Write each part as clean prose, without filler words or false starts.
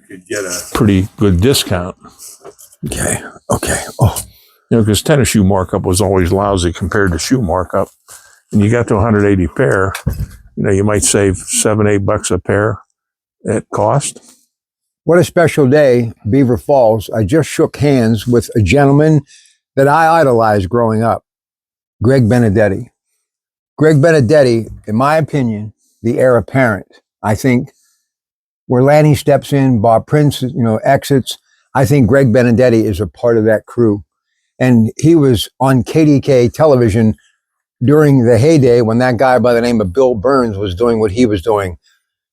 could get a pretty good discount. Okay. Oh, Because tennis shoe markup was always lousy compared to shoe markup. And you got to 180 pair, you might save $7-8 a pair at cost. what a special day, Beaver Falls. I just shook hands with a gentleman that I idolized growing up, Greg Benedetti. Greg Benedetti, in my opinion, the heir apparent. I think where Lanny steps in, Bob Prince, exits, I think Greg Benedetti is a part of that crew. And he was on KDK television during the heyday when that guy by the name of Bill Burns was doing what he was doing.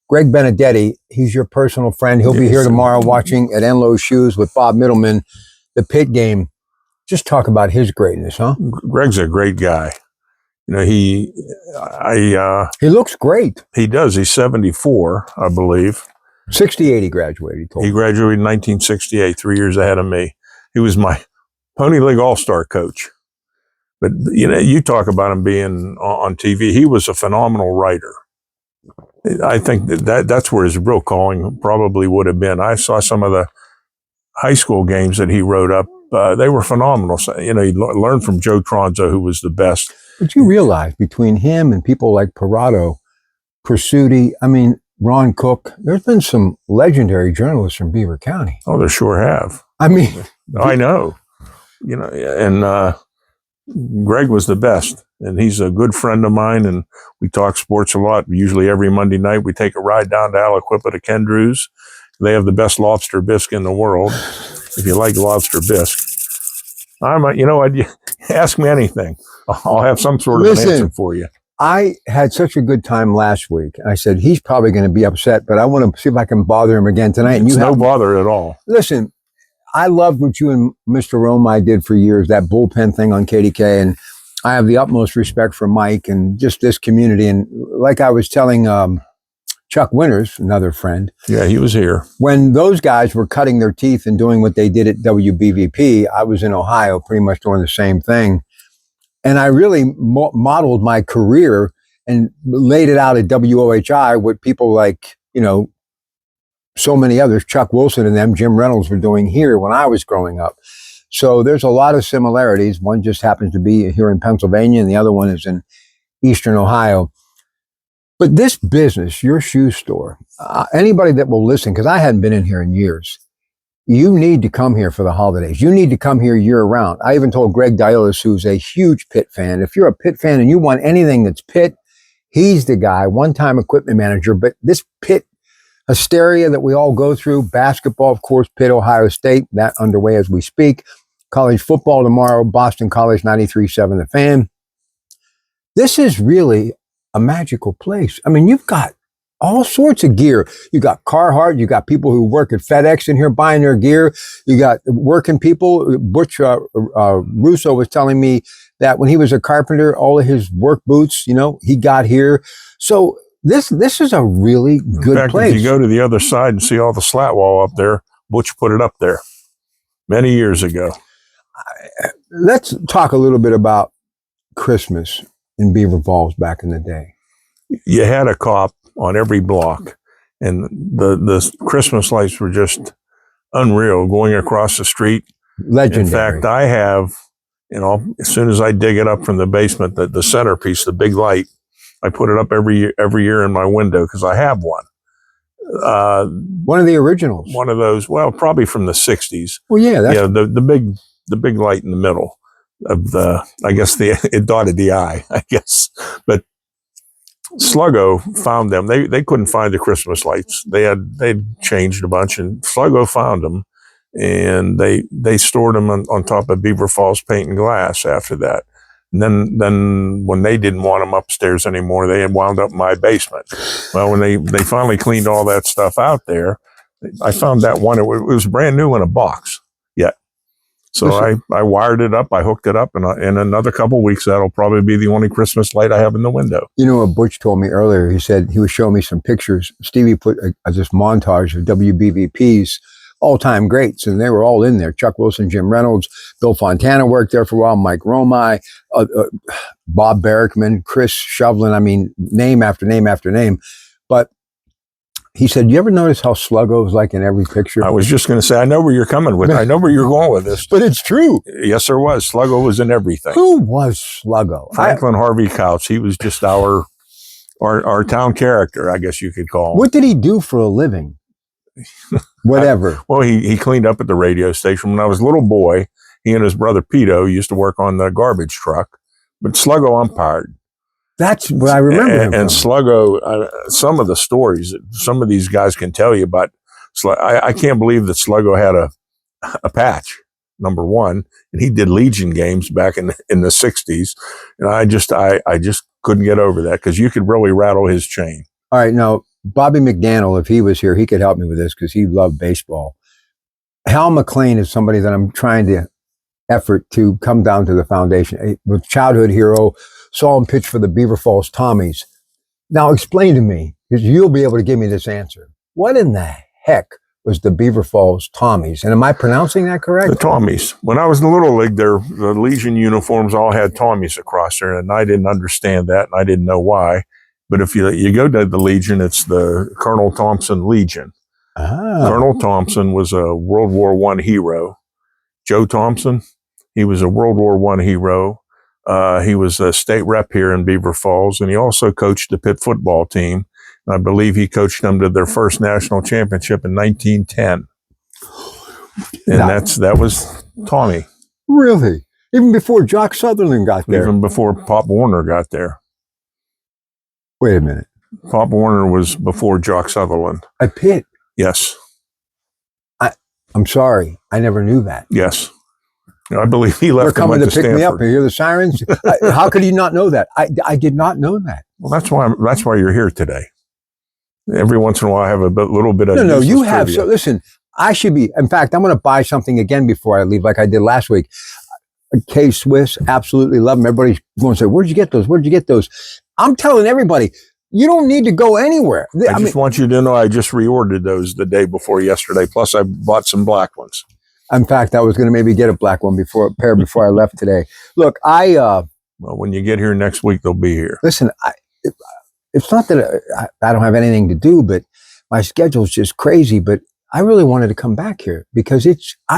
Greg Benedetti, he's your personal friend. He'll be here tomorrow watching at Enelow Shoes with Bob Middleman, the pit game. Just talk about his greatness, huh? Greg's a great guy. He looks great. He does. He's 74, I believe. 68 he graduated. He graduated in 1968, 3 years ahead of me. He was my Pony League All-Star coach. But, you talk about him being on TV. He was a phenomenal writer. I think that's where his real calling probably would have been. I saw some of the high school games that he wrote up. They were phenomenal. So, he learned from Joe Tronzo, who was the best. But you realize between him and people like Parado, Pursuti, Ron Cook, there's been some legendary journalists from Beaver County. Oh, they sure have. I know. And Greg was the best. And he's a good friend of mine, and we talk sports a lot. Usually every Monday night, we take a ride down to Aliquippa to Ken Drew's. They have the best lobster bisque in the world. If you like lobster bisque, ask me anything. I'll have some sort of an answer for you. I had such a good time last week. I said, he's probably going to be upset, but I want to see if I can bother him again tonight. And no bother at all. Listen, I loved what you and Mr. Romai did for years, that bullpen thing on KDK. And I have the utmost respect for Mike and just this community. And like I was telling Chuck Winters, another friend. Yeah, he was here. When those guys were cutting their teeth and doing what they did at WBVP, I was in Ohio pretty much doing the same thing. And I really modeled my career and laid it out at WOHI with people like, so many others, Chuck Wilson and them, Jim Reynolds were doing here when I was growing up. So there's a lot of similarities. One just happens to be here in Pennsylvania and the other one is in Eastern Ohio. But this business, your shoe store, anybody that will listen, because I hadn't been in here in years, you need to come here for the holidays. You need to come here year round. I even told Greg Diolis, who's a huge Pitt fan, if you're a Pitt fan and you want anything that's Pitt, he's the guy, one-time equipment manager. But this Pitt hysteria that we all go through, basketball, of course, Pitt, Ohio State, that underway as we speak. College football tomorrow, Boston College 93.7 The Fan. This is really a magical place. You've got all sorts of gear. You got Carhartt. You got people who work at FedEx in here buying their gear. You got working people. Butch Russo was telling me that when he was a carpenter, all of his work boots, he got here. So this is a really good place. If you go to the other side and see all the slat wall up there, Butch put it up there many years ago. Let's talk a little bit about Christmas in Beaver Falls back in the day. You had a cop on every block, and the Christmas lights were just unreal going across the street. Legendary. In fact, I have, as soon as I dig it up from the basement, the centerpiece, the big light, I put it up every year in my window because I have one. One of the originals. One of those, well, probably from the 60s. Well, yeah. The big light in the middle of it dotted the eye, I guess. But Sluggo found them. They couldn't find the Christmas lights. They'd changed a bunch, and Sluggo found them, and they stored them on top of Beaver Falls Paint and Glass after that. And then when they didn't want them upstairs anymore, they had wound up in my basement. Well, when they finally cleaned all that stuff out there, I found that one. It was brand new in a box yet. So I wired it up, I hooked it up, and in another couple of weeks, that'll probably be the only Christmas light I have in the window. You know what Butch told me earlier? He said he was showing me some pictures. Stevie put this montage of WBVP's all-time greats, and they were all in there. Chuck Wilson, Jim Reynolds, Bill Fontana worked there for a while, Mike Romai, Bob Barrickman, Chris Shovlin, name after name after name. But he said, "You ever notice how Sluggo is like in every picture?" I was just going to say, I know where you're coming with. I know where you're going with this. But it's true. Yes, there was. Sluggo was in everything. Who was Sluggo? Franklin Harvey Couch. He was just our town character, I guess you could call him. What did he do for a living? Whatever. Well, he cleaned up at the radio station. When I was a little boy, he and his brother Pito used to work on the garbage truck. But Sluggo umpired. That's what I remember. And Sluggo, some of the stories that some of these guys can tell you about, I can't believe that Sluggo had a patch, number one, and he did Legion games back in the 60s. And I just couldn't get over that because you could really rattle his chain. All right, now, Bobby McDaniel, if he was here, he could help me with this because he loved baseball. Hal McLean is somebody that I'm trying to effort to come down to the foundation. A childhood hero, saw him pitch for the Beaver Falls Tommies. Now explain to me, because you'll be able to give me this answer. What in the heck was the Beaver Falls Tommies? And am I pronouncing that correct? The Tommies. When I was in the Little League, the Legion uniforms all had Tommies across there, and I didn't understand that, and I didn't know why. But if you go to the Legion, it's the Colonel Thompson Legion. Ah. Colonel Thompson was a World War I hero. Joe Thompson, he was a World War I hero. He was a state rep here in Beaver Falls, and he also coached the Pitt football team. I believe he coached them to their first national championship in 1910. And that was Tommy. Really? Even before Jock Sutherland got there? Even before Pop Warner got there. Wait a minute. Pop Warner was before Jock Sutherland. At Pitt? Yes. I'm sorry. I never knew that. Yes. I believe he left. They're coming to pick me up. You hear the sirens? How could you not know that? I did not know that. Well, that's why you're here today. Every once in a while, I have a little bit of no. You have. So listen, I should be. In fact, I'm going to buy something again before I leave, like I did last week. K-Swiss, absolutely love them. Everybody's going to say, "Where'd you get those? Where'd you get those?" I'm telling everybody, you don't need to go anywhere. I just want you to know I just reordered those the day before yesterday. Plus, I bought some black ones. In fact, I was going to maybe get a black one before I left today. Look, well, when you get here next week, they'll be here. Listen, it's not that I don't have anything to do, but my schedule's just crazy. But I really wanted to come back here because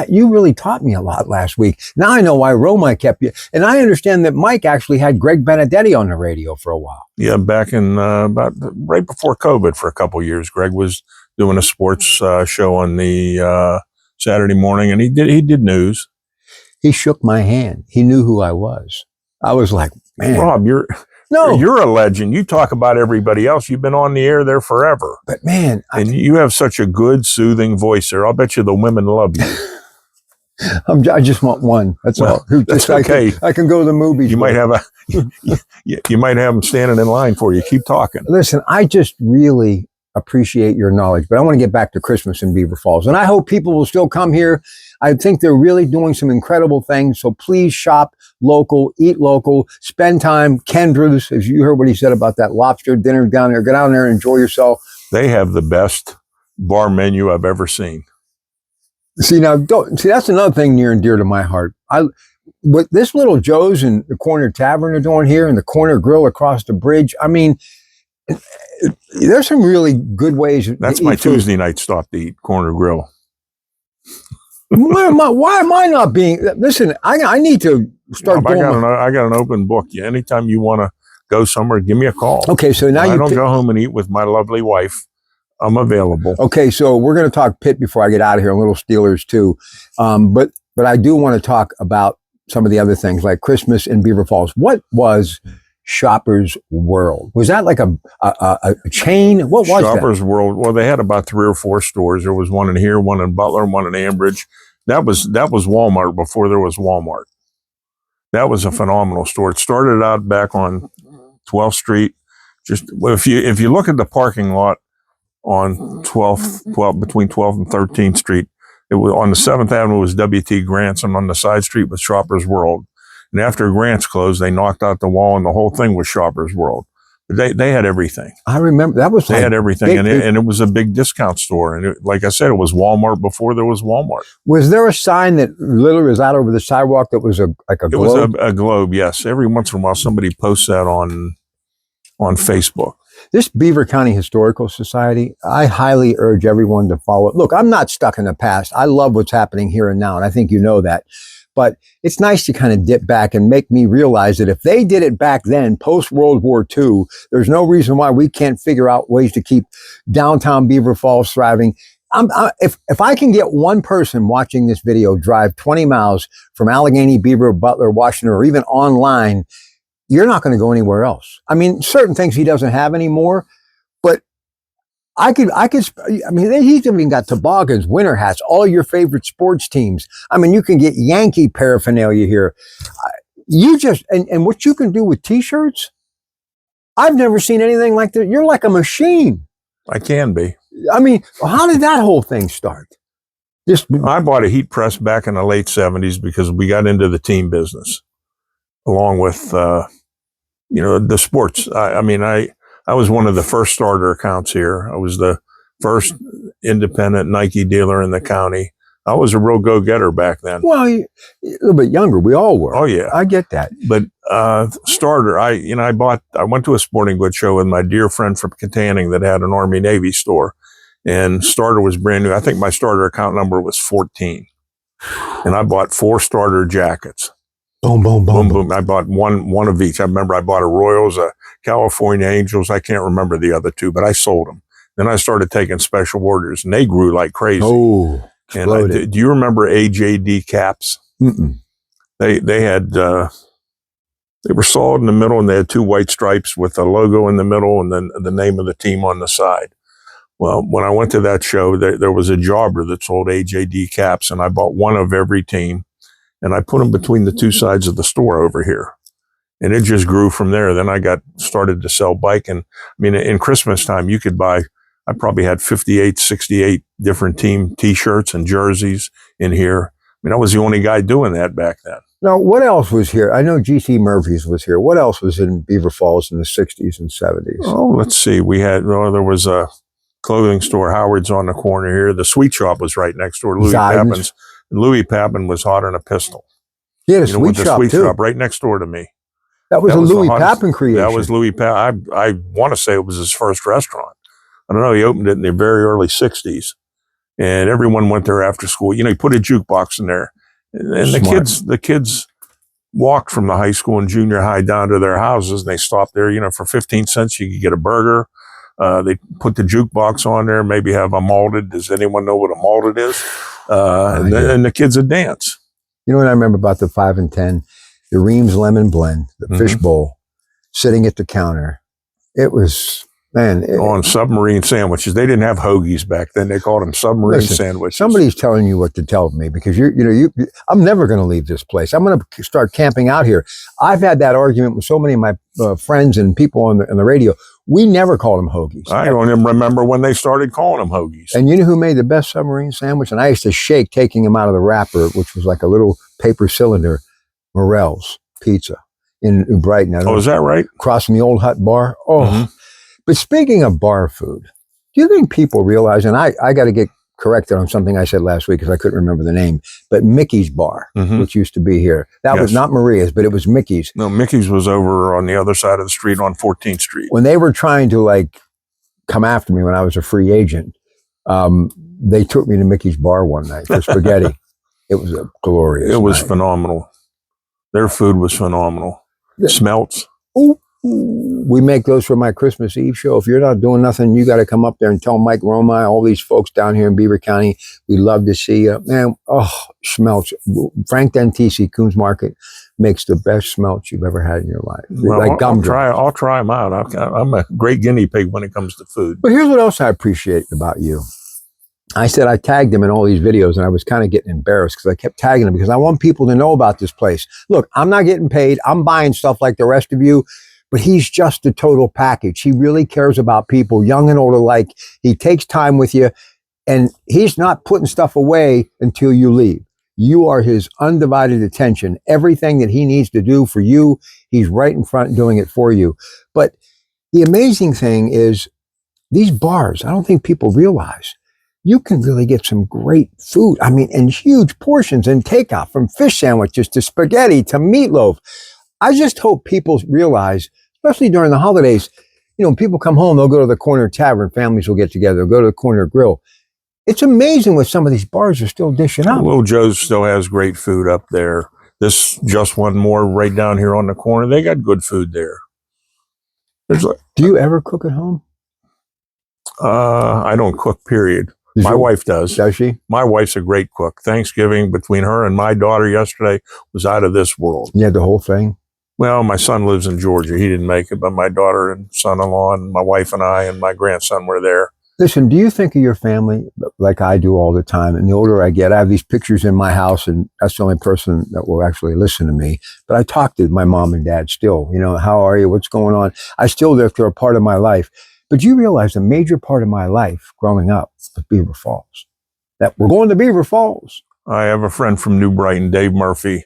you really taught me a lot last week. Now I know why Roma kept you. And I understand that Mike actually had Greg Benedetti on the radio for a while. Yeah, back in about right before COVID for a couple of years, Greg was doing a sports show on the Saturday morning, and he did news. He shook my hand. He knew who I was. I was like, man. Rob, you're a legend. You talk about everybody else. You've been on the air there forever. But man. And you have such a good, soothing voice there. I'll bet you the women love you. I just want one. That's all. That's okay. I can go to the movies. You might have you might have them standing in line for you. Keep talking. Listen, I just really appreciate your knowledge, but I want to get back to Christmas in Beaver Falls. And I hope people will still come here. I think they're really doing some incredible things. So please shop local, eat local, spend time. Kendra's, as you heard what he said about that lobster dinner down there, get down there and enjoy yourself. They have the best bar menu I've ever seen. See, that's another thing near and dear to my heart. What this Little Joe's and the Corner Tavern are doing here and the Corner Grill across the bridge, I mean, there's some really good ways. That's my Tuesday night stop to eat, Corner Grill. Why am I not being? Listen, I need to start. I got an open book. Anytime you want to go somewhere, give me a call. Okay, so now I don't go home and eat with my lovely wife. I'm available. Okay, so we're going to talk Pitt before I get out of here, and Little Steelers too. But I do want to talk about some of the other things like Christmas in Beaver Falls. What was Shoppers World? Was that like a chain? What was Shoppers World? Well, they had about 3 or 4 stores. There was one in here, one in Butler, one in Ambridge. That was Walmart before there was Walmart. That was a phenomenal store. It started out back on 12th Street. Just if you look at the parking lot on 12th, between 12th and 13th Street, it was on the 7th Avenue was W.T. Grant's, and on the side street was Shoppers World. And after Grant's closed, they knocked out the wall, and the whole thing was Shoppers World. They had everything. I remember that was. They had everything, and it was a big discount store. And like I said, it was Walmart before there was Walmart. Was there a sign that literally was out over the sidewalk that was like a globe? It was a globe. Yes. Every once in a while, somebody posts that on Facebook. This Beaver County Historical Society, I highly urge everyone to follow it. Look, I'm not stuck in the past. I love what's happening here and now, and I think you know that. But it's nice to kind of dip back and make me realize that if they did it back then, post-World War II, there's no reason why we can't figure out ways to keep downtown Beaver Falls thriving. If I can get one person watching this video drive 20 miles from Allegheny, Beaver, Butler, Washington, or even online, you're not going to go anywhere else. I mean, certain things he doesn't have anymore, but he's even got toboggans, winter hats, all your favorite sports teams. I mean, you can get Yankee paraphernalia here. And what you can do with t-shirts, I've never seen anything like that. You're like a machine. I can be. I mean, how did that whole thing start? I bought a heat press back in the late 70s because we got into the team business, along with, the sports. I was one of the first starter accounts here. I was the first independent Nike dealer in the county. I was a real go-getter back then. Well, a little bit younger. We all were. Oh, yeah. I get that. But starter, I went to a sporting goods show with my dear friend from Katanning that had an Army-Navy store. And starter was brand new. I think my starter account number was 14. And I bought 4 starter jackets. Boom, boom, boom, boom. I bought one of each. I remember I bought a Royals, a California Angels. I can't remember the other 2, but I sold them. Then I started taking special orders, and they grew like crazy. Oh, and do you remember AJD caps? Mm-mm. They had they were solid in the middle, and they had 2 white stripes with a logo in the middle, and then the name of the team on the side. Well, when I went to that show, there was a jobber that sold AJD caps, and I bought one of every team. And I put them between the 2 sides of the store over here. And it just grew from there. Then I started to sell bike. And I mean, in Christmas time, you could buy, I probably had 58, 68 different team t-shirts and jerseys in here. I mean, I was the only guy doing that back then. Now, what else was here? I know G.C. Murphy's was here. What else was in Beaver Falls in the 60s and 70s? Oh, let's see. There was a clothing store, Howard's on the corner here. The sweet shop was right next door, Louis Pappin's. Louis Pappin was hot on a pistol. He had a sweet shop, sweet too. shop right next door to me. That was a Louis Pappin creation. That was Louis Pappin. I want to say it was his first restaurant. I don't know. He opened it in the very early 60s. And everyone went there after school. He put a jukebox in there. And the kids walked from the high school and junior high down to their houses, and they stopped there. For 15 cents, you could get a burger. They put the jukebox on there, maybe have a malted. Does anyone know what a malted is? And the kids would dance. You know what I remember about the 5 and 10? The Reams Lemon Blend, the fish bowl, sitting at the counter. It was, on submarine sandwiches. They didn't have hoagies back then. They called them submarine sandwiches. Somebody's telling you what to tell me, because I'm never going to leave this place. I'm going to start camping out here. I've had that argument with so many of my friends and people on the radio. We never called them hoagies. I don't even remember when they started calling them hoagies. And you know who made the best submarine sandwich? And I used to shake taking them out of the wrapper, which was like a little paper cylinder. Morel's Pizza in Brighton. Oh, is that right? Across from the Old Hut Bar. Oh, Mm-hmm. But speaking of bar food, do you think people realize, and I got to get corrected on something I said last week because I couldn't remember the name, but Mickey's Bar, which used to be here. That was not Maria's, but it was Mickey's. No, Mickey's was over on the other side of the street on 14th Street. When they were trying to come after me when I was a free agent, they took me to Mickey's Bar one night for spaghetti. It was a glorious It was night. phenomenal. Their food was phenomenal. Smelts. Ooh. We make those for my Christmas Eve show. If you're not doing nothing, you got to come up there and tell Mike Roma, all these folks down here in Beaver County, we'd love to see you. Man, smelts. Frank Dentisi, Coons Market, makes the best smelts you've ever had in your life. Well, I'll try them out. I'm a great guinea pig when it comes to food. But here's what else I appreciate about you. I said I tagged him in all these videos, and I was kind of getting embarrassed because I kept tagging him because I want people to know about this place. Look, I'm not getting paid. I'm buying stuff like the rest of you, but he's just a total package. He really cares about people, young and old alike. He takes time with you, and he's not putting stuff away until you leave. You are his undivided attention. Everything that he needs to do for you, he's right in front doing it for you. But the amazing thing is these bars, I don't think people realize, you can really get some great food. I mean, in huge portions and takeout, from fish sandwiches to spaghetti to meatloaf. I just hope people realize, especially during the holidays, people come home, they'll go to the corner tavern, families will get together, they'll go to the corner grill. It's amazing what some of these bars are still dishing up. Little Joe's still has great food up there. This just one more right down here on the corner. They got good food there. Do you ever cook at home? I don't cook, period. My wife does. Does she? My wife's a great cook. Thanksgiving between her and my daughter yesterday was out of this world. You had the whole thing? Well, my son lives in Georgia. He didn't make it, but my daughter and son-in-law and my wife and I and my grandson were there. Listen, do you think of your family like I do all the time? And the older I get, I have these pictures in my house, and that's the only person that will actually listen to me. But I talk to my mom and dad still. How are you? What's going on? I still, they're a part of my life. But you realize a major part of my life growing up was Beaver Falls. That we're going to Beaver Falls. I have a friend from New Brighton, Dave Murphy.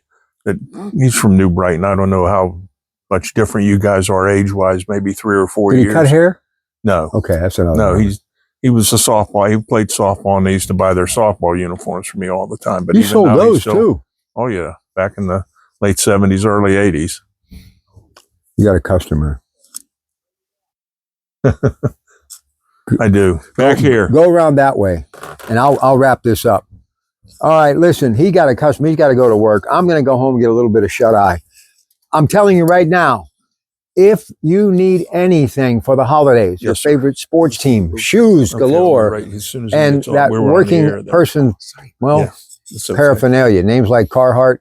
He's from New Brighton. I don't know how much different you guys are age-wise, maybe 3 or 4 years. Did he cut hair? No. Okay, that's another No, one. he was a softball. He played softball, and they used to buy their softball uniforms for me all the time. But you even sold now, those too? Oh, yeah. Back in the late 70s, early 80s. You got a customer. I do. Back here. Go around that way, and I'll wrap this up. All right, listen, he got a customer. He's got to go to work. I'm going to go home and get a little bit of shut-eye. I'm telling you right now, if you need anything for the holidays, your favorite sports team, shoes galore, As soon as and that working person, paraphernalia, names like Carhartt,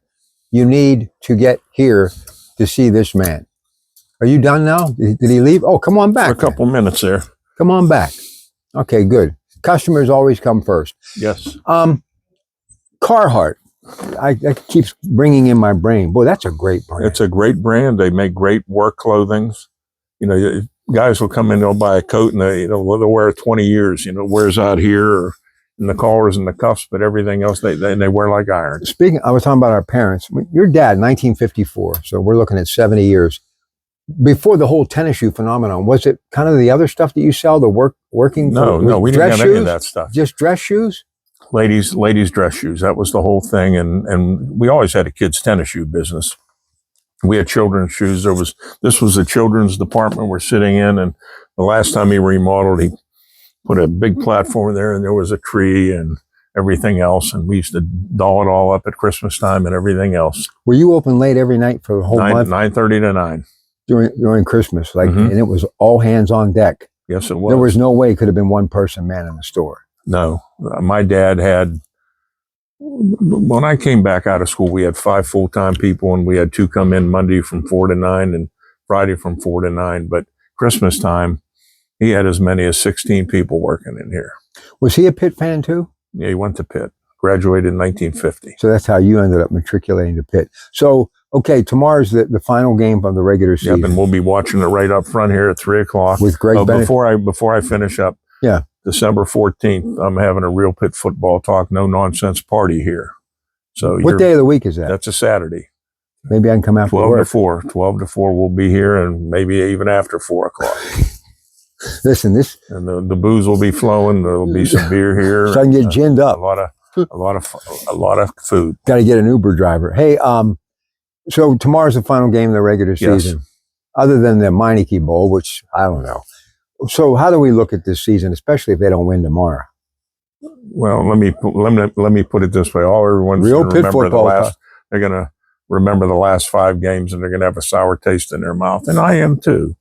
you need to get here to see this man. Are you done now? Did he leave? Oh, come on back. For a couple minutes there. Come on back. Okay, good. Customers always come first. Yes. Carhartt. That keeps bringing in my brain. Boy, that's a great brand. It's a great brand. They make great work clothing. Guys will come in, they'll buy a coat, and they'll wear it 20 years. Wears out here, or in the collars and the cuffs, but everything else they wear like iron. I was talking about our parents. Your dad, 1954, so we're looking at 70 years. Before the whole tennis shoe phenomenon, was it kind of the other stuff that you sell, the working? No, we didn't have any of that stuff. Just dress shoes? Ladies dress shoes. That was the whole thing. And we always had a kids tennis shoe business. We had children's shoes. This was the children's department we're sitting in. And the last time he remodeled, he put a big platform there, and there was a tree and everything else. And we used to doll it all up at Christmas time and everything else. Were you open late every night for the whole month? 9:30 to 9. During Christmas, and it was all hands on deck. Yes, it was. There was no way it could have been one person manning the store. No, my dad had. When I came back out of school, we had 5 full-time people, and we had 2 come in Monday from 4 to 9 and Friday from 4 to 9. But Christmas time, he had as many as 16 people working in here. Was he a Pitt fan too? Yeah, he went to Pitt. Graduated in 1950. So that's how you ended up matriculating to Pitt. So, okay, tomorrow's the final game of the regular season. Yep, and we'll be watching it right up front here at 3 o'clock. With Greg Bennett. Before I finish up, yeah, December 14th, I'm having a real Pitt football talk, no nonsense party here. So what day of the week is that? That's a Saturday. Maybe I can come after 12 work. to 4. 12 to 4 we'll be here, and maybe even after 4 o'clock. Listen, and the booze will be flowing. There'll be some beer here. So I can get ginned up. A lot of food. Got to get an Uber driver. Hey, so tomorrow's the final game of the regular season. Yes. Other than the Meineke Bowl, which I don't know. So how do we look at this season, especially if they don't win tomorrow? Well, let me put it this way: everyone's real gonna Pitt remember football. They're going to remember the last 5 games, and they're going to have a sour taste in their mouth, and I am too,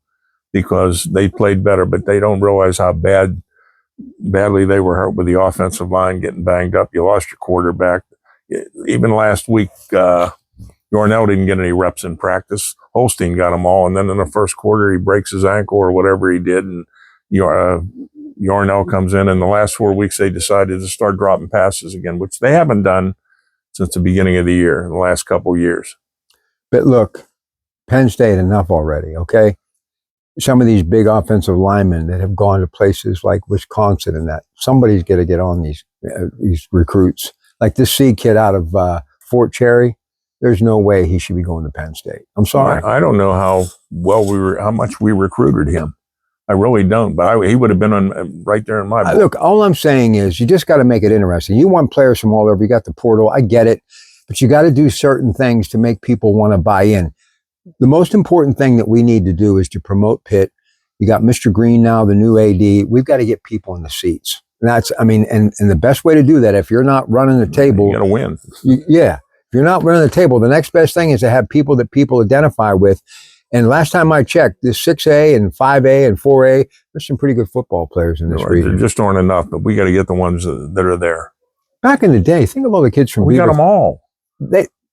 because they played better, but they don't realize how badly they were hurt with the offensive line getting banged up. You lost your quarterback. Even last week, Yarnell didn't get any reps in practice. Holstein got them all, and then in the first quarter, he breaks his ankle or whatever he did, and Yarnell comes in. And the last 4 weeks, they decided to start dropping passes again, which they haven't done since the beginning of the year, in the last couple of years. But look, Penn State, enough already, okay? Some of these big offensive linemen that have gone to places like Wisconsin and that, somebody's got to get on these recruits. Like this C kid out of Fort Cherry, there's no way he should be going to Penn State. I'm sorry. I don't know how much we recruited him. I really don't, but he would have been right there in my book. Look, all I'm saying is you just got to make it interesting. You want players from all over. You got the portal. I get it, but you got to do certain things to make people want to buy in. The most important thing that we need to do is to promote Pitt You got Mr. Green now, the new AD. We've got to get people in the seats. And that's, I mean, and the best way to do that, if you're not running the table, You got to win. yeah. If you're not running the table, the next best thing is to have people that people identify with. And last time I checked, this 6A and 5A and 4A, there's some pretty good football players in this region. There just aren't enough, but we got to get the ones that are there. Back in the day, think of all the kids from We got Beaver. them all.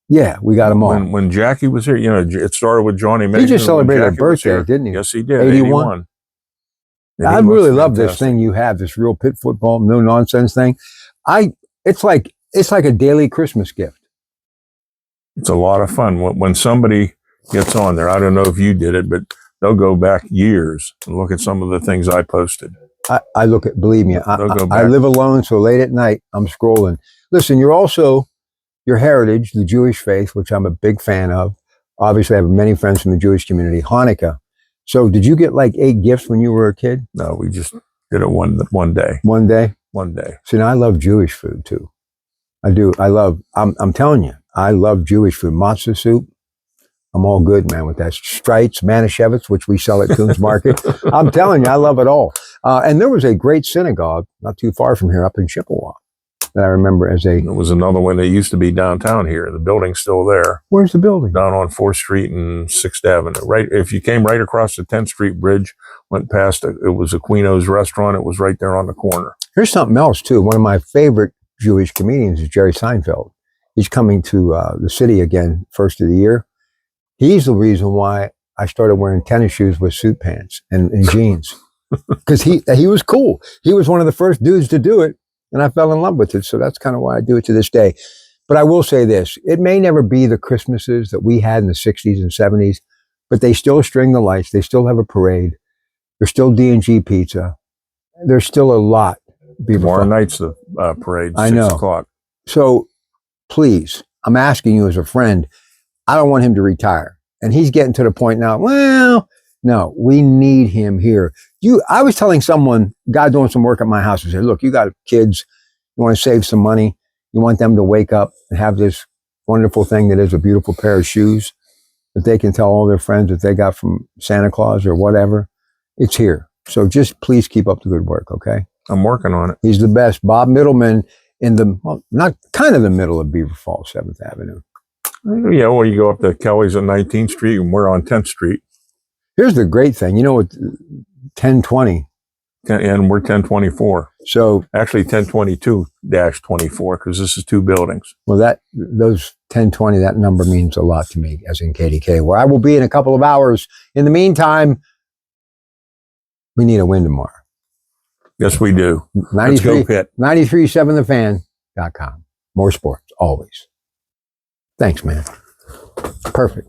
Yeah, we got them all. When Jackie was here, it started with Johnny Mason. He just celebrated a birthday, didn't he? Yes, he did. 81. I really love this thing you have, this real pit football, no nonsense thing. It's like a daily Christmas gift. It's a lot of fun when somebody gets on there. I don't know if you did it, but they'll go back years and look at some of the things I posted. I look at, believe me, I live alone, so late at night I'm scrolling. Listen, you're also your heritage, the Jewish faith, which I'm a big fan of. Obviously, I have many friends from the Jewish community. Hanukkah. So did you get like 8 gifts when you were a kid? No, we just did it one day. One day? One day. See, now I love Jewish food too. I do. I'm telling you, I love Jewish food. Matzah soup. I'm all good, man, with that. Strites, Manischewitz, which we sell at Coons Market. I'm telling you, I love it all. And there was a great synagogue not too far from here up in Chippewa that I remember as a... There was another one that used to be downtown here. The building's still there. Where's the building? Down on 4th Street and 6th Avenue. Right, if you came right across the 10th Street Bridge, went past it was Aquino's restaurant. It was right there on the corner. Here's something else, too. One of my favorite Jewish comedians is Jerry Seinfeld. He's coming to the city again, first of the year. He's the reason why I started wearing tennis shoes with suit pants and jeans. Because he was cool. He was one of the first dudes to do it, and I fell in love with it. So that's kind of why I do it to this day. But I will say this. It may never be the Christmases that we had in the 60s and 70s, but they still string the lights. They still have a parade. There's still D&G pizza. There's still a lot. Tomorrow night's the parade, 6 o'clock. So please, I'm asking you as a friend, I don't want him to retire. And he's getting to the point now, well, no, we need him here. I was telling someone, guy doing some work at my house, I said, look, you got kids, you want to save some money, you want them to wake up and have this wonderful thing that is a beautiful pair of shoes that they can tell all their friends that they got from Santa Claus or whatever. It's here. So just please keep up the good work, okay? I'm working on it. He's the best. Bob Middleman in not kind of the middle of Beaver Falls, 7th Avenue. Yeah, well, you go up to Kelly's on 19th Street and we're on 10th Street. Here's the great thing. You know what? 1020. And we're 1024. So actually 1022-24 because this is 2 buildings. Well, those 1020, that number means a lot to me, as in KDK, where I will be in a couple of hours. In the meantime, we need a win tomorrow. Yes, we do. 93.7thefan.com. More sports, always. Thanks, man. Perfect.